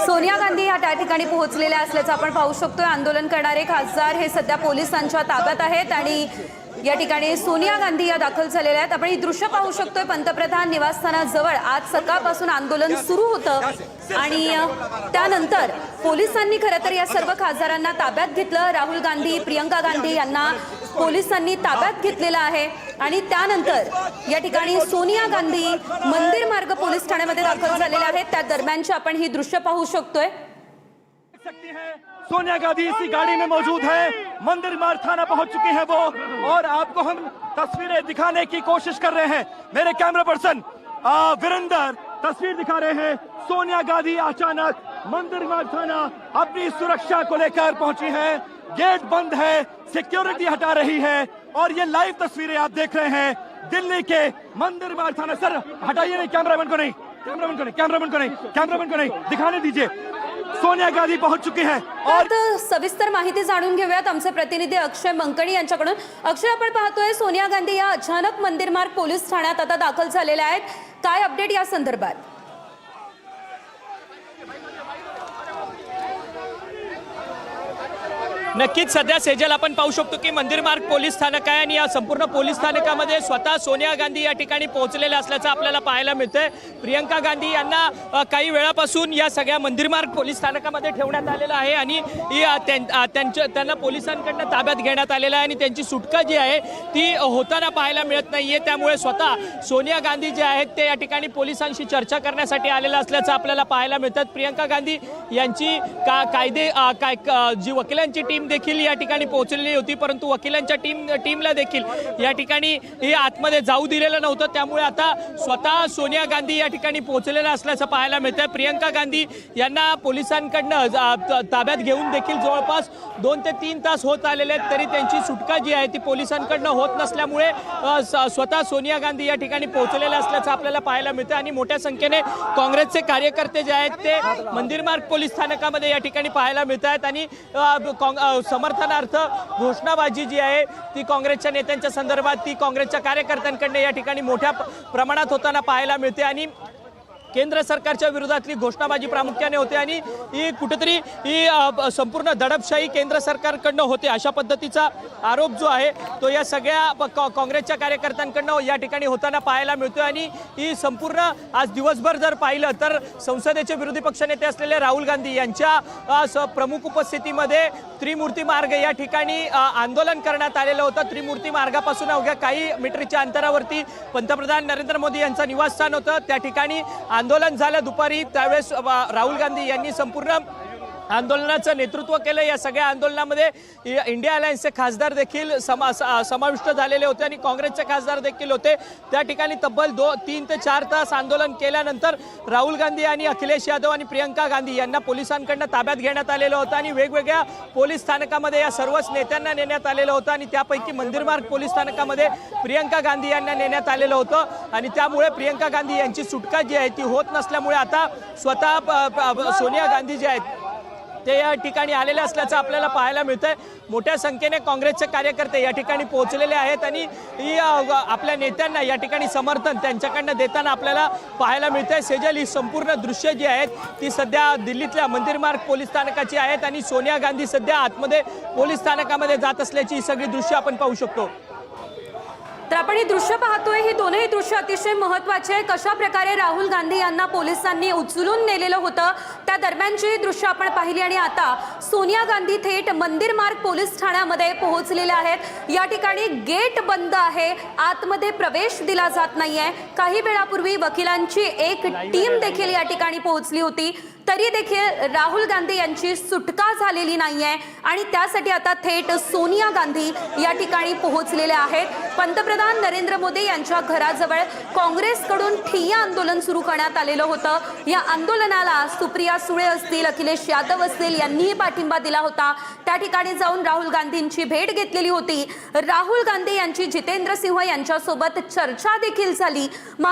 सोनिया गांधी या त्या ठिकाणी पोहोचलेल्या असल्याचं आपण पाहू शकतोय। आंदोलन करणारे खासदार हे सध्या पोलिसांच्या ताब्यात आहेत आणि या ठिकाणी सोनिया गांधी या दाखल झालेल्या आहेत। आपण ही दृश्य पाहू शकतोय। पंतप्रधान निवासस्थानाजवळ आज सकाळपासून आंदोलन सुरू होतं आणि त्यानंतर पोलिसांनी खरं तर या सर्व खासदारांना ताब्यात घेतलं। राहुल गांधी, प्रियंका गांधी यांना पोलिसांनी ताब्यात घेतलेलं आहे आणि त्यानंतर या ठिकाणी सोनिया गांधी मंदिर मार्ग पोलीस ठाण्यामध्ये दाखल झालेल्या आहेत। त्या दरम्यानची आपण ही दृश्य पाहू शकतोय। सोनिया गांधी इसी गाड़ी में मौजूद है, मंदिर मार्ग थाना पहुंच चुकी है वो, और आपको हम तस्वीरें दिखाने की कोशिश कर रहे हैं। मेरे कैमरा पर्सन वीरेंद्र तस्वीर दिखा रहे हैं। सोनिया गांधी अचानक मंदिर मार्ग थाना अपनी सुरक्षा को लेकर पहुंची है। गेट बंद है, सिक्योरिटी हटा रही है और ये लाइव तस्वीरें आप देख रहे हैं दिल्ली के मंदिर मार्ग थाना। सर हटाइए नहीं, कैमरामैन को नहीं, कैमरामैन को नहीं, कैमरामैन को नहीं, कैमरामैन को नहीं, दिखाने दीजिए। सोनिया गांधी पहुंच चुकी है और सविस्तर माहिती जाणून घेऊयात आमचे प्रतिनिधी अक्षय मंकणी यांच्याकडून। अक्षय, आपण पाहतोय सोनिया गांधी या अचानक मंदिर मार्ग पोलीस ठाण्यात आता दाखल झालेल्या आहेत। काय अपडेट या संदर्भात? नक्कीच सध्या सेजल आपण पाहू शकतो की मंदिर मार्ग पोलीस स्थानक आहे आणि या संपूर्ण पोलीस स्थानकामध्ये स्वतः सोनिया गांधी या ठिकाणी पोहोचलेल्या असल्याचं आपल्याला पाहायला मिळतंय। प्रियंका गांधी यांना काही वेळापासून या सगळ्या मंदिर मार्ग पोलीस स्थानकामध्ये ठेवण्यात आलेलं आहे आणि त्यांना पोलिसांकडून ताब्यात घेण्यात आलेलं आहे आणि त्यांची सुटका जी आहे ती होताना पाहायला मिळत नाहीये। त्यामुळे स्वतः सोनिया गांधी जे आहेत ते या ठिकाणी पोलिसांशी चर्चा करण्यासाठी आलेलं असल्याचं आपल्याला पाहायला मिळतं। प्रियंका गांधी यांची जी वकिलांची टीम देखील या ठिकाणी पोहोचलेली होती, परंतु वकिलांच्या टीमला देखील या ठिकाणी हे आतमध्ये जाऊ दिलेलं नव्हतं। त्यामुळे आता स्वतः सोनिया गांधी या ठिकाणी पोहोचलेलं असल्याचं पाहायला मिळतंय। प्रियंका गांधी यांना पोलिसांकडनं ताब्यात घेऊन देखील जवळपास 2 ते 3 तास होत आलेले आहेत, तरी त्यांची सुटका जी आहे ती पोलिसांकडनं होत नसल्यामुळे स्वतः सोनिया गांधी या ठिकाणी पोहोचलेल्या असल्याचं आपल्याला पाहायला मिळतं आणि मोठ्या संख्येने काँग्रेसचे कार्यकर्ते जे आहेत ते मंदिर मार्ग पोलीस स्थानकामध्ये या ठिकाणी पाहायला मिळत आहेत आणि समर्थनार्थ घोषणाबाजी जी आहे ती काँग्रेसच्या नेत्यांच्या संदर्भात ती काँग्रेसच्या कार्यकर्त्यांकडून या ठिकाणी मोठ्या प्रमाणात होताना पाहायला मिळते आणि केंद्र सरकारच्या विरोधातली घोषणाबाजी प्रामुख्याने होते आणि ही कुठेतरी ही संपूर्ण दडपशाही केंद्र सरकारकडनं होते अशा पद्धतीचा आरोप जो आहे तो या सगळ्या काँग्रेसच्या कार्यकर्त्यांकडनं या ठिकाणी होताना पाहायला मिळतोय आणि ही संपूर्ण आज दिवसभर जर पाहिलं तर संसदेचे विरोधी पक्षनेते असलेले राहुल गांधी यांच्या प्रमुख उपस्थितीमध्ये त्रिमूर्ती मार्ग या ठिकाणी आंदोलन करण्यात आलेलं होतं। त्रिमूर्ती मार्गापासून अवघ्या काही मीटरच्या अंतरावरती पंतप्रधान नरेंद्र मोदी यांचं निवासस्थान होतं। त्या ठिकाणी आंदोलन झालं दुपारी, त्यावेळेस राहुल गांधी यांनी संपूर्ण आंदोलनाचं नेतृत्व केलं। या सगळ्या आंदोलनामध्ये इंडिया अलायन्सचे खासदार देखील समाविष्ट झालेले होते आणि काँग्रेसचे खासदार देखील होते। त्या ठिकाणी तब्बल 3 ते 4 तास आंदोलन केल्यानंतर राहुल गांधी आणि अखिलेश यादव आणि प्रियंका गांधी यांना पोलिसांकडनं ताब्यात घेण्यात आलेलं होतं आणि वेगवेगळ्या पोलीस स्थानकामध्ये या सर्वच नेत्यांना नेण्यात आलेलं होतं आणि त्यापैकी मंदिर मार्ग पोलीस स्थानकामध्ये प्रियंका गांधी यांना नेण्यात आलेलं होतं आणि त्यामुळे प्रियंका गांधी यांची सुटका जी आहे ती होत नसल्यामुळे आता स्वतः सोनिया गांधी जे आहेत ते या ठिकाणी आलेले असल्याचं आपल्याला पाहायला मिळतंय। मोठ्या संख्येने काँग्रेसचे कार्यकर्ते या ठिकाणी पोहोचलेले आहेत आणि आपल्या नेत्यांना या ठिकाणी समर्थन त्यांच्याकडनं देताना आपल्याला पाहायला मिळतंय। सेजल, ही संपूर्ण दृश्य जी आहेत ती सध्या दिल्लीतल्या मंदिर मार्ग पोलीस स्थानकाची आहेत आणि सोनिया गांधी सध्या आतमध्ये पोलीस स्थानकामध्ये जात असल्याची ही सगळी दृश्य आपण पाहू शकतो। तर आपण ही दृश्य पाहतोय, ही दोनही दृश्य अतिशय महत्त्वाची आहे। कशा प्रकारे राहुल गांधी यांना पोलिसांनी उचलून नेलेलं होतं त्या दरम्यानची दृश्य आपण पाहिली आणि आता सोनिया गांधी थेट मंदिर मार्ग पोलीस ठाण्यामध्ये पोहोचलेल्या आहेत। या ठिकाणी गेट बंद आहे, आतमध्ये प्रवेश दिला जात नाहीये। काही वेळापूर्वी वकिलांची एक टीम देखील या ठिकाणी पोहोचली होती, तरी देखील राहुल गांधी यांची सुटका झालेली नाहीये आणि त्यासाठी आता थेट सोनिया गांधी या ठिकाणी पोहोचलेल्या आहेत। पंतप्रधान नरेंद्र मोदी यांच्या घराजवळ काँग्रेसकडून ठिय्या आंदोलन सुरू करण्यात आलेलं होतं। या आंदोलनाला सुप्रिया सुळे असतील, अखिलेश यादव असतील यांनीही पाठिंबा दिला होता। त्या ठिकाणी जाऊन राहुल गांधींची भेट घेतलेली होती। राहुल गांधी यांची जितेंद्र सिंह यांच्यासोबत चर्चा देखील झाली।